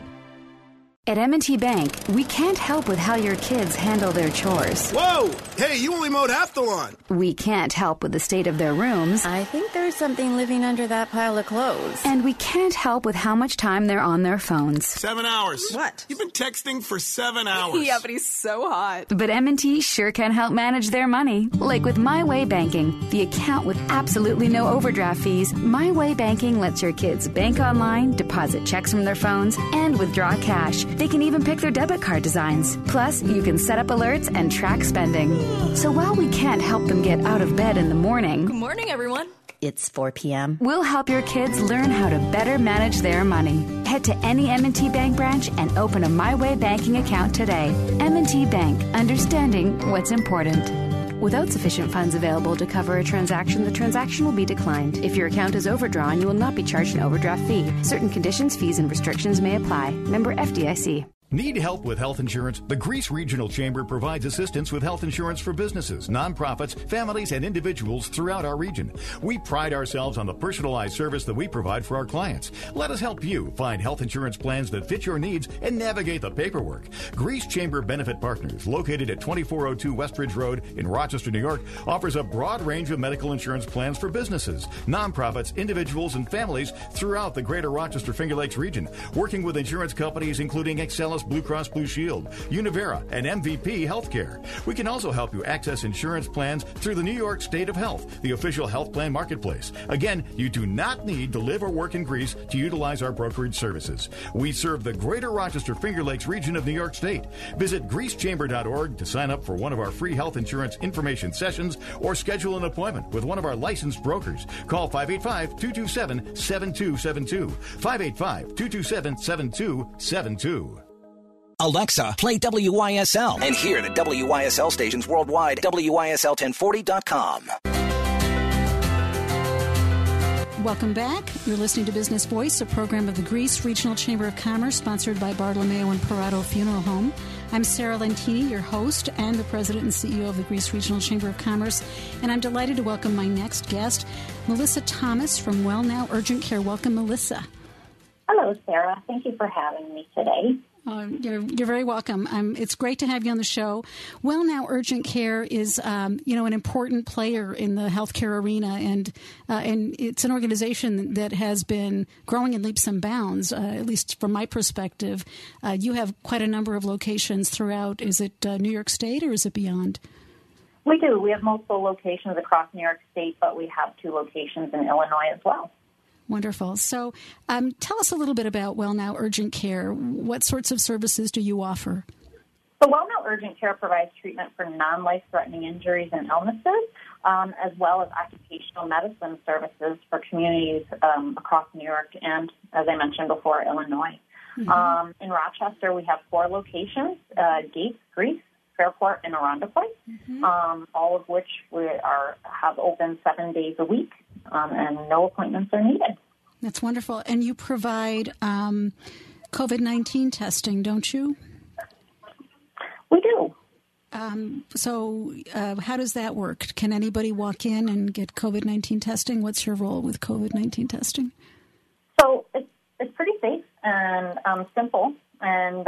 At M&T Bank, we can't help with how your kids handle their chores. Whoa! Hey, you only mowed half the lawn. We can't help with the state of their rooms. I think there's something living under that pile of clothes. And we can't help with how much time they're on their phones. 7 hours. What? You've been texting for 7 hours. Yeah, but he's so hot. But M&T sure can help manage their money. Like with My Way Banking, the account with absolutely no overdraft fees. My Way Banking lets your kids bank online, deposit checks from their phones, and withdraw cash. They can even pick their debit card designs. Plus, you can set up alerts and track spending. So while we can't help them get out of bed in the morning... Good morning, everyone. It's 4 p.m. We'll help your kids learn how to better manage their money. Head to any M&T Bank branch and open a My Way Banking account today. M&T Bank, understanding what's important. Without sufficient funds available to cover a transaction, the transaction will be declined. If your account is overdrawn, you will not be charged an overdraft fee. Certain conditions, fees, and restrictions may apply. Member FDIC. Need help with health insurance? The Grease Regional Chamber provides assistance with health insurance for businesses, nonprofits, families, and individuals throughout our region. We pride ourselves on the personalized service that we provide for our clients. Let us help you find health insurance plans that fit your needs and navigate the paperwork. Grease Chamber Benefit Partners, located at 2402 Westridge Road in Rochester, New York, offers a broad range of medical insurance plans for businesses, nonprofits, individuals, and families throughout the greater Rochester Finger Lakes region, working with insurance companies including Excel Dallas Blue Cross Blue Shield, Univera, and MVP Healthcare. We can also help you access insurance plans through the New York State of Health, the official health plan marketplace. Again, you do not need to live or work in Greece to utilize our brokerage services. We serve the greater Rochester Finger Lakes region of New York State. Visit greecechamber.org to sign up for one of our free health insurance information sessions or schedule an appointment with one of our licensed brokers. Call 585-227-7272. 585-227-7272. Alexa, play WYSL. And hear the WYSL stations worldwide. WYSL1040.com. Welcome back. You're listening to Business Voice, a program of the Greece Regional Chamber of Commerce, sponsored by Bartolomeo and Perotto Funeral Home. I'm Sarah Lentini, your host and the president and CEO of the Greece Regional Chamber of Commerce, and I'm delighted to welcome my next guest, Melissa Thomas from WellNow Urgent Care. Welcome, Melissa. Hello, Sarah. Thank you for having me today. You're very welcome. It's great to have you on the show. WellNow Urgent Care is, an important player in the healthcare arena, and it's an organization that has been growing in leaps and bounds. At least from my perspective, you have quite a number of locations throughout. Is it New York State or is it beyond? We do. We have multiple locations across New York State, but we have 2 locations in Illinois as well. Wonderful. So tell us a little bit about WellNow Urgent Care. What sorts of services do you offer? So WellNow Urgent Care provides treatment for non-life-threatening injuries and illnesses, as well as occupational medicine services for communities across New York and, as I mentioned before, Illinois. Mm-hmm. In Rochester, we have 4 locations, Gates, Greece, Fairport, and Irondequoit, all of which have open 7 days a week, and no appointments are needed. That's wonderful. And you provide COVID-19 testing, don't you? We do. So how does that work? Can anybody walk in and get COVID-19 testing? What's your role with COVID-19 testing? So it's pretty safe and simple. And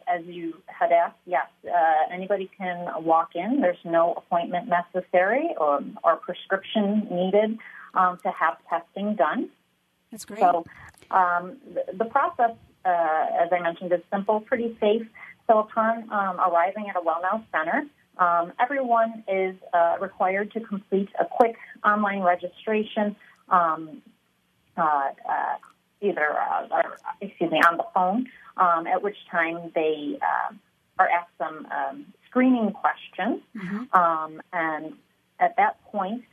as you had asked, yes, anybody can walk in. There's no appointment necessary or prescription needed to have testing done. That's great. So the process, as I mentioned, is simple, pretty safe. So upon arriving at a WellNow center, everyone is required to complete a quick online registration, either on the phone, at which time they are asked some screening questions, and at that point,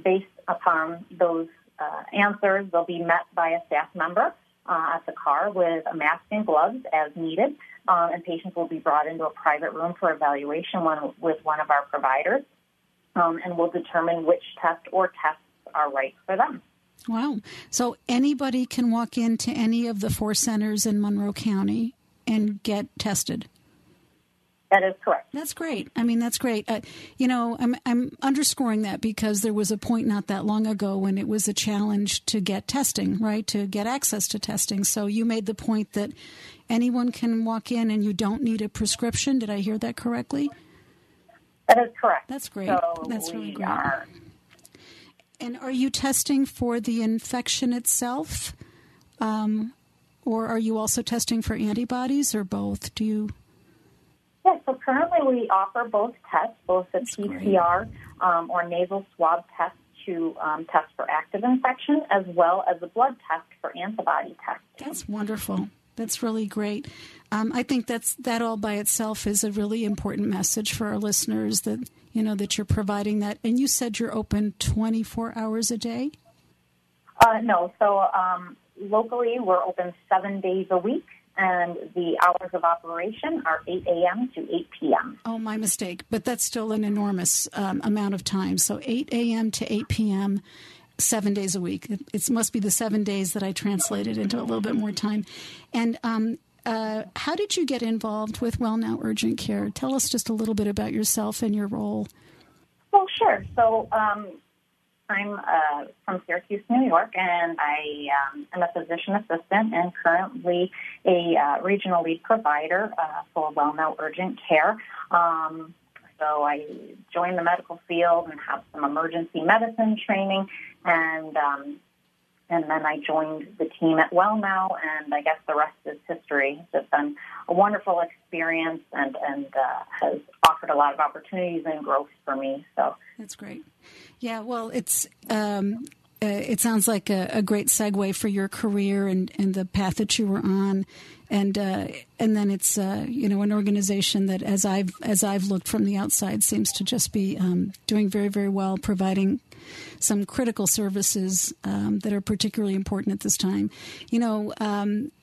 based upon those answers, they'll be met by a staff member at the car with a mask and gloves as needed, and patients will be brought into a private room for evaluation with one of our providers, and we'll determine which test or tests are right for them. Wow. So anybody can walk into any of the 4 centers in Monroe County and get tested? That is correct. That's great. I mean, that's great. I'm underscoring that because there was a point not that long ago when it was a challenge to get testing, right, to get access to testing. So you made the point that anyone can walk in and you don't need a prescription. Did I hear that correctly? That is correct. That's great. So that's really great. And are you testing for the infection itself, or are you also testing for antibodies, or both? Do you? Yeah, so currently we offer both tests, both the PCR or nasal swab test to test for active infection, as well as a blood test for antibody testing. That's wonderful. That's really great. I think that all by itself is a really important message for our listeners that you're providing that. And you said you're open 24 hours a day? No. So locally we're open 7 days a week, and the hours of operation are 8 a.m. to 8 p.m. Oh, my mistake. But that's still an enormous amount of time. So 8 a.m. to 8 p.m., 7 days a week. It must be the 7 days that I translated into a little bit more time. And how did you get involved with WellNow Urgent Care? Tell us just a little bit about yourself and your role. Well, sure. So I'm from Syracuse, New York, and I am a physician assistant and currently a regional lead provider for WellNow Urgent Care. So I joined the medical field and have some emergency medicine training, and and then I joined the team at WellNow, and I guess the rest is history. It's just been a wonderful experience and has offered a lot of opportunities and growth for me. So that's great. Yeah, well, it sounds like a great segue for your career and the path that you were on, and then it's an organization that as I've looked from the outside seems to just be doing very, very well, providing some critical services that are particularly important at this time.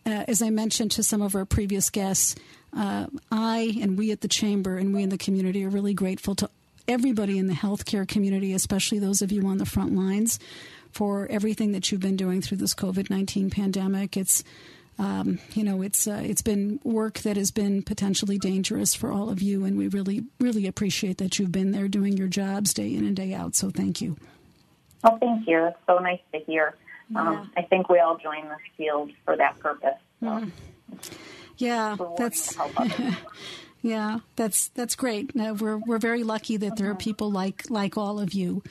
As I mentioned to some of our previous guests, I and we at the Chamber and we in the community are really grateful to everybody in the healthcare community, especially those of you on the front lines, for everything that you've been doing through this COVID-19 pandemic. It's been work that has been potentially dangerous for all of you, and we really, really appreciate that you've been there doing your jobs day in and day out. So thank you. Well, thank you. It's so nice to hear. I think we all join this field for that purpose. So. That's great. We're very lucky that there are people like all of you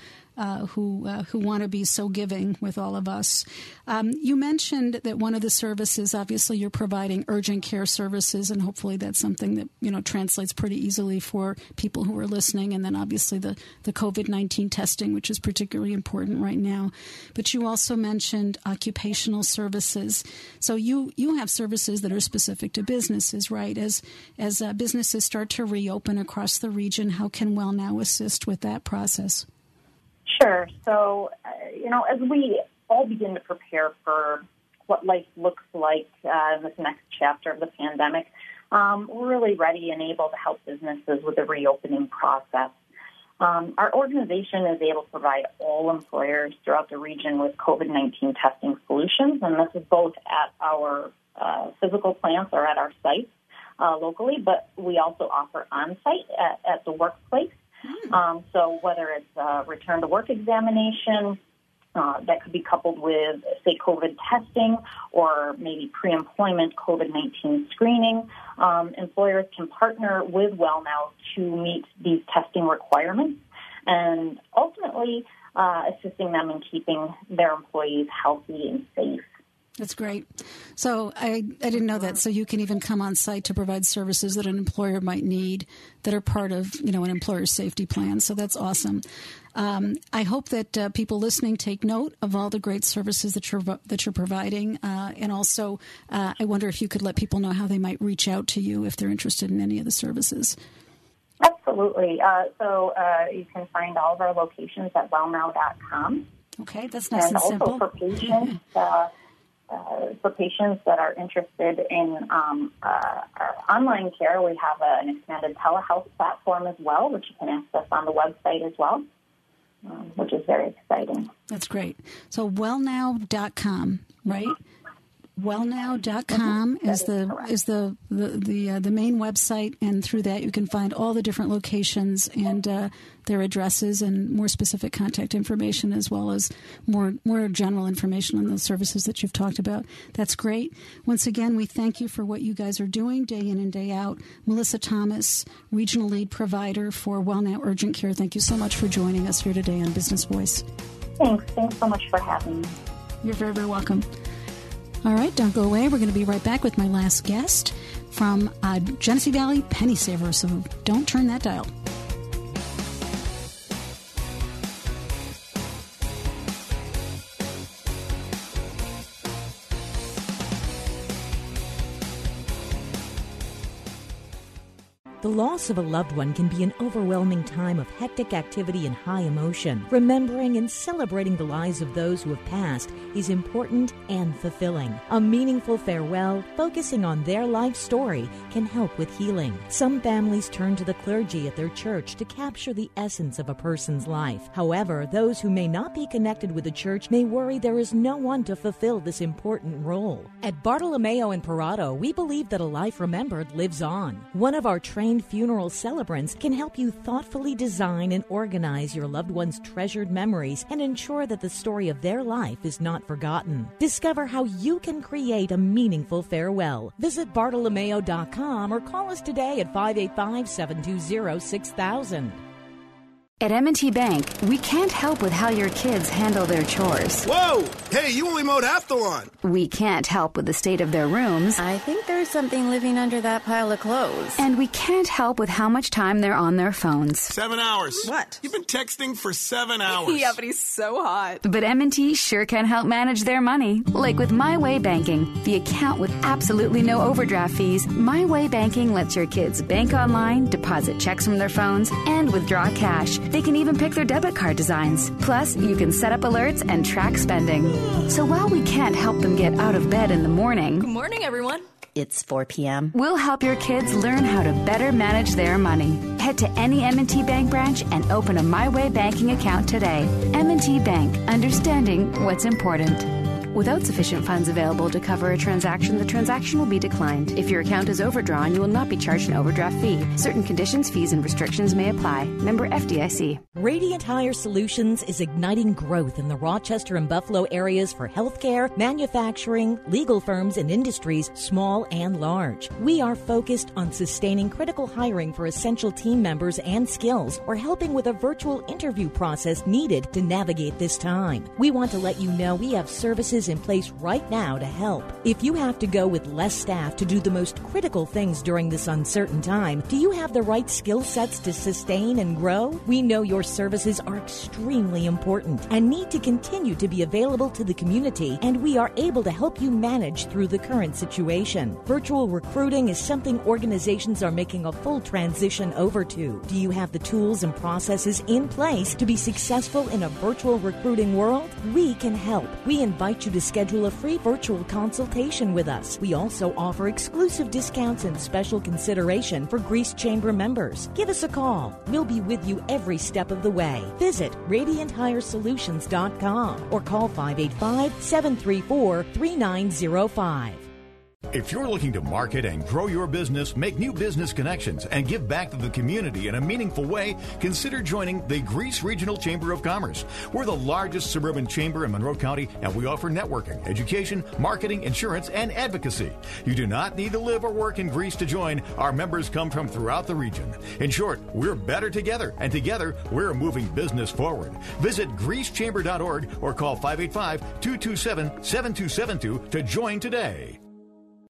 who want to be so giving with all of us. You mentioned that one of the services, obviously, you're providing urgent care services, and hopefully that's something that translates pretty easily for people who are listening. And then obviously the COVID-19 testing, which is particularly important right now. But you also mentioned occupational services. So you have services that are specific to businesses, right? As businesses start to reopen across the region, how can WellNow assist with that process? Sure. So, as we all begin to prepare for what life looks like in this next chapter of the pandemic, we're really ready and able to help businesses with the reopening process. Our organization is able to provide all employers throughout the region with COVID-19 testing solutions, and this is both at our physical plants or at our sites locally, but we also offer on-site at the workplace. So whether it's a return-to-work examination that could be coupled with, say, COVID testing or maybe pre-employment COVID-19 screening, employers can partner with WellNow to meet these testing requirements and ultimately assisting them in keeping their employees healthy and safe. That's great. So I didn't know that. So you can even come on site to provide services that an employer might need that are part of, an employer's safety plan. So that's awesome. I hope that people listening take note of all the great services that you're providing. And also, I wonder if you could let people know how they might reach out to you if they're interested in any of the services. Absolutely. So you can find all of our locations at wellnow.com. Okay, that's nice and simple. And also for patients that are interested in our online care, we have an expanded telehealth platform as well, which you can access on the website as well, which is very exciting. That's great. So wellnow.com, right? Wellnow.com is the main website, and through that you can find all the different locations and their addresses and more specific contact information, as well as more general information on the services that you've talked about. That's great. Once again, we thank you for what you guys are doing day in and day out. Melissa Thomas, Regional Lead Provider for WellNow Urgent Care, thank you so much for joining us here today on Business Voice. Thanks so much for having me. You're very, very welcome. All right, don't go away. We're going to be right back with my last guest from Genesee Valley, Pennysaver, so don't turn that dial. The loss of a loved one can be an overwhelming time of hectic activity and high emotion. Remembering and celebrating the lives of those who have passed is important and fulfilling. A meaningful farewell, focusing on their life story, can help with healing. Some families turn to the clergy at their church to capture the essence of a person's life. However, those who may not be connected with the church may worry there is no one to fulfill this important role. At Bartolomeo in Perotto, we believe that a life remembered lives on. One of our trained funeral celebrants can help you thoughtfully design and organize your loved one's treasured memories and ensure that the story of their life is not forgotten. Discover how you can create a meaningful farewell. Visit Bartolomeo.com or call us today at 585-720-6000. At M&T Bank, we can't help with how your kids handle their chores. Whoa! Hey, you only mowed half the lawn. We can't help with the state of their rooms. I think there's something living under that pile of clothes. And we can't help with how much time they're on their phones. 7 hours. What? You've been texting for 7 hours. Yeah, but he's so hot. But M&T sure can help manage their money. Like with My Way Banking, the account with absolutely no overdraft fees. My Way Banking lets your kids bank online, deposit checks from their phones, and withdraw cash. They can even pick their debit card designs. Plus, you can set up alerts and track spending. So while we can't help them get out of bed in the morning... Good morning, everyone. It's 4 p.m. We'll help your kids learn how to better manage their money. Head to any M&T Bank branch and open a My Way banking account today. M&T Bank, understanding what's important. Without sufficient funds available to cover a transaction, the transaction will be declined. If your account is overdrawn, you will not be charged an overdraft fee. Certain conditions, fees, and restrictions may apply. Member FDIC. RadiantHire Solutions is igniting growth in the Rochester and Buffalo areas for healthcare, manufacturing, legal firms, and industries, small and large. We are focused on sustaining critical hiring for essential team members and skills, or helping with a virtual interview process needed to navigate this time. We want to let you know we have services in place right now to help. If you have to go with less staff to do the most critical things during this uncertain time, do you have the right skill sets to sustain and grow? We know your services are extremely important and need to continue to be available to the community, and we are able to help you manage through the current situation. Virtual recruiting is something organizations are making a full transition over to. Do you have the tools and processes in place to be successful in a virtual recruiting world? We can help. We invite you to schedule a free virtual consultation with us. We also offer exclusive discounts and special consideration for Grease Chamber members. Give us a call. We'll be with you every step of the way. Visit RadiantHireSolutions.com or call 585-734-3905. If you're looking to market and grow your business, make new business connections, and give back to the community in a meaningful way, consider joining the Grease Regional Chamber of Commerce. We're the largest suburban chamber in Monroe County, and we offer networking, education, marketing, insurance, and advocacy. You do not need to live or work in Grease to join. Our members come from throughout the region. In short, we're better together, and together, we're moving business forward. Visit greasechamber.org or call 585-227-7272 to join today.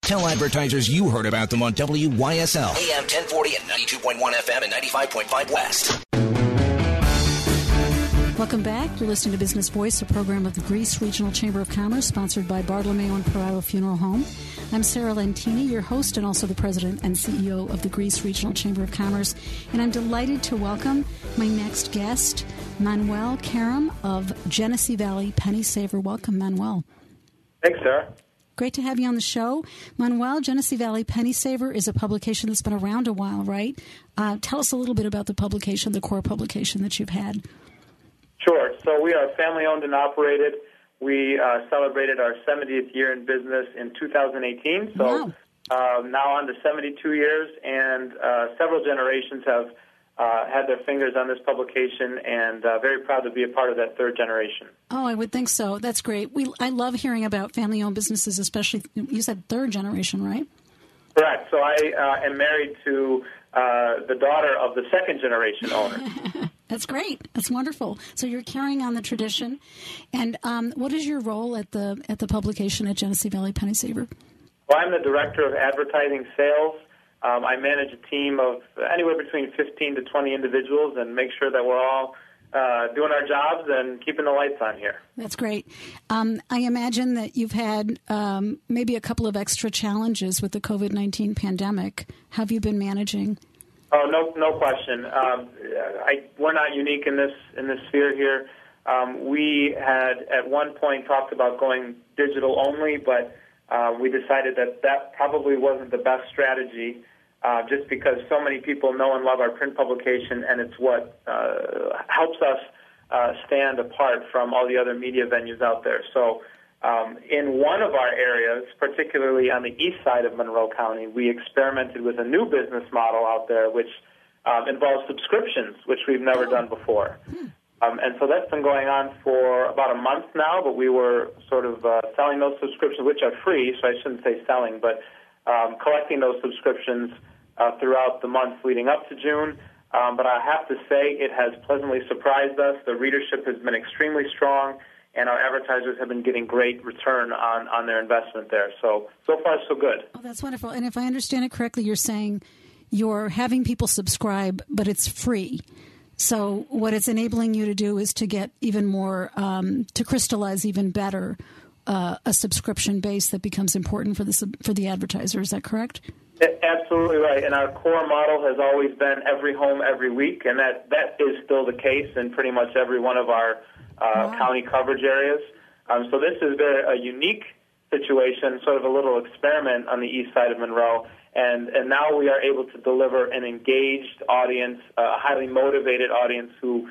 Tell advertisers you heard about them on WYSL, AM 1040 and 92.1 FM and 95.5 West. Welcome back. You're listening to Business Voice, a program of the Grease Regional Chamber of Commerce, sponsored by Bartolomeo and Perotto Funeral Home. I'm Sarah Lentini, your host and also the president and CEO of the Grease Regional Chamber of Commerce, and I'm delighted to welcome my next guest, Manuel Karam of Genesee Valley Pennysaver. Welcome, Manuel. Thanks, Sarah. Great to have you on the show. Manuel, Genesee Valley Pennysaver is a publication that's been around a while, right? Tell us a little bit about the publication, the core publication that you've had. Sure. So we are family-owned and operated. We celebrated our 70th year in business in 2018. So wow. Now on to 72 years, and several generations have had their fingers on this publication, and very proud to be a part of that third generation. Oh, I would think so. That's great. I love hearing about family-owned businesses, especially, you said third generation, right? Correct. So I am married to the daughter of the second generation owner. That's great. That's wonderful. So you're carrying on the tradition. And what is your role at the publication at Genesee Valley Pennysaver? Well, I'm the director of advertising sales. I manage a team of anywhere between 15 to 20 individuals and make sure that we're all doing our jobs and keeping the lights on here. That's great. I imagine that you've had maybe a couple of extra challenges with the COVID-19 pandemic. How have you been managing? Oh, no question. We're not unique in this sphere here. We had at one point talked about going digital only, but we decided that probably wasn't the best strategy, just because so many people know and love our print publication, and it's what helps us stand apart from all the other media venues out there. So in one of our areas, particularly on the east side of Monroe County, we experimented with a new business model out there, which involves subscriptions, which we've never done before. And so that's been going on for about a month now, but we were sort of selling those subscriptions, which are free, so I shouldn't say selling, but collecting those subscriptions throughout the months leading up to June. but I have to say it has pleasantly surprised us. The readership has been extremely strong, and our advertisers have been getting great return on their investment there. So far, so good. Oh, that's wonderful. And if I understand it correctly, you're saying you're having people subscribe, but it's free. So what it's enabling you to do is to get even more, to crystallize even better a subscription base that becomes important for the advertiser. Is that correct? Absolutely right. And our core model has always been every home, every week, and that is still the case in pretty much every one of our county coverage areas. So this is a unique situation, sort of a little experiment on the east side of Monroe. And now we are able to deliver an engaged audience, a highly motivated audience who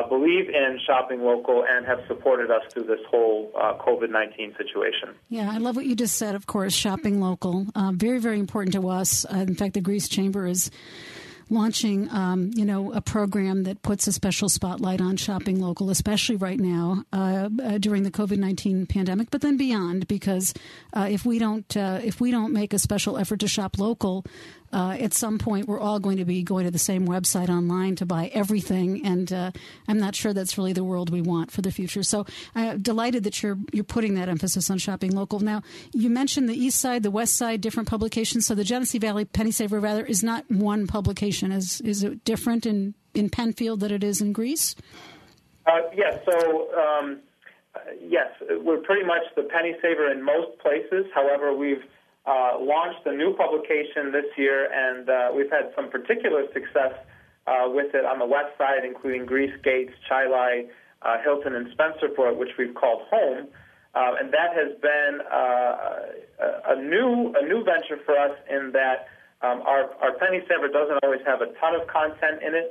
believe in shopping local and have supported us through this whole COVID-19 situation. Yeah, I love what you just said, of course, shopping local. Very, very important to us. In fact, the Grease Chamber is launching, a program that puts a special spotlight on shopping local, especially right now during the COVID-19 pandemic, but then beyond, because if we don't make a special effort to shop local, at some point we're all going to be going to the same website online to buy everything, and I'm not sure that's really the world we want for the future. So I'm delighted that you're putting that emphasis on shopping local. Now, you mentioned the east side, the west side, different publications. So the Genesee Valley Pennysaver, rather, is not one publication. Is it different in Penfield than it is in Greece? Yes. So yes, we're pretty much the Pennysaver in most places. However, we've launched a new publication this year, and we've had some particular success with it on the west side, including Greece, Gates, Chilai, Hilton, and Spencerport, which we've called Home. And that has been a new venture for us in that our Pennysaver doesn't always have a ton of content in it.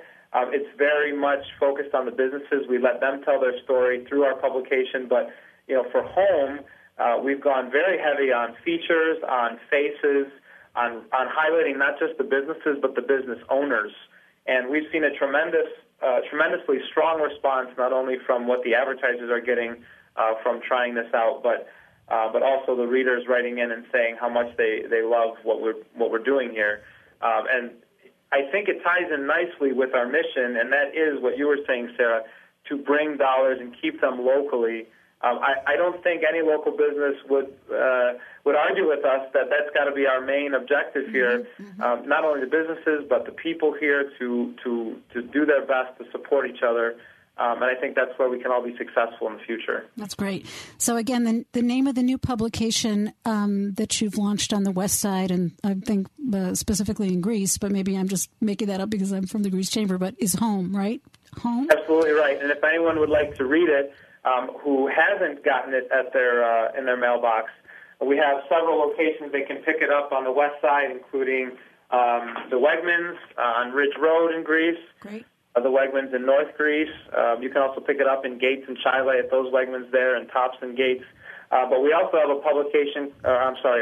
It's very much focused on the businesses. We let them tell their story through our publication, but for Home, we've gone very heavy on features, on faces, on highlighting not just the businesses but the business owners. And we've seen a tremendously strong response, not only from what the advertisers are getting from trying this out, but also the readers writing in and saying how much they love what we're doing here. And I think it ties in nicely with our mission, and that is what you were saying, Sarah, to bring dollars and keep them locally. I don't think any local business would argue with us that that's got to be our main objective here. Not only the businesses, but the people here to do their best to support each other. And I think that's where we can all be successful in the future. That's great. So again, the name of the new publication that you've launched on the west side, and I think specifically in Greece, but maybe I'm just making that up because I'm from the Greece Chamber, but is Home, right? Home? Absolutely right. And if anyone would like to read it, who hasn't gotten it at in their mailbox, we have several locations they can pick it up on the west side, including the Wegmans on Ridge Road in Greece. Great. The Wegmans in North Greece. You can also pick it up in Gates and Chilai at those Wegmans there, and Tops and Gates. But we also have a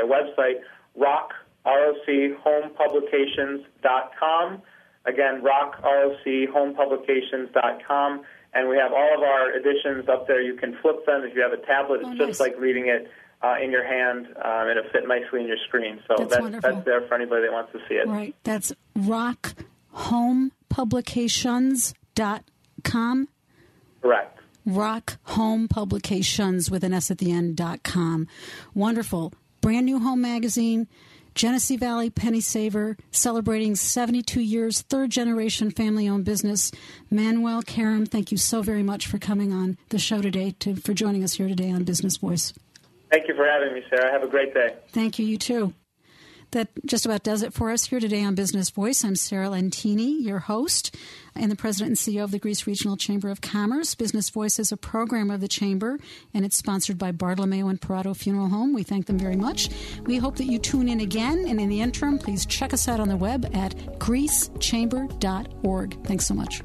website, ROCHomepublications.com. Again, ROCHomepublications.com. And we have all of our editions up there. You can flip them. If you have a tablet, it's just like reading it in your hand, and it'll fit nicely in your screen. So that's there for anybody that wants to see it. Right. That's ROCHomepublications.com? Correct. ROCHomepublications with an S at the end.com. Wonderful. Brand new home magazine. Genesee Valley Pennysaver, celebrating 72 years, third-generation family-owned business. Manuel Karam, thank you so very much for coming on the show today, for joining us here today on Business Voice. Thank you for having me, Sarah. Have a great day. Thank you. You too. That just about does it for us here today on Business Voice. I'm Sarah Lentini, your host, and the president and CEO of the Greece Regional Chamber of Commerce. Business Voice is a program of the Chamber, and it's sponsored by Bartolomeo and Perotto Funeral Home. We thank them very much. We hope that you tune in again, and in the interim, please check us out on the web at greecechamber.org. Thanks so much.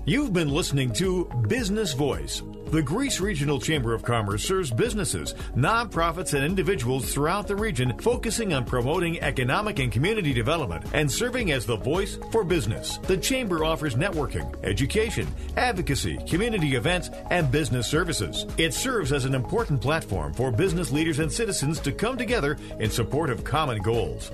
You've been listening to Business Voice. The Greece Regional Chamber of Commerce serves businesses, nonprofits, and individuals throughout the region, focusing on promoting economic and community development and serving as the voice for business. The Chamber offers networking, education, advocacy, community events, and business services. It serves as an important platform for business leaders and citizens to come together in support of common goals.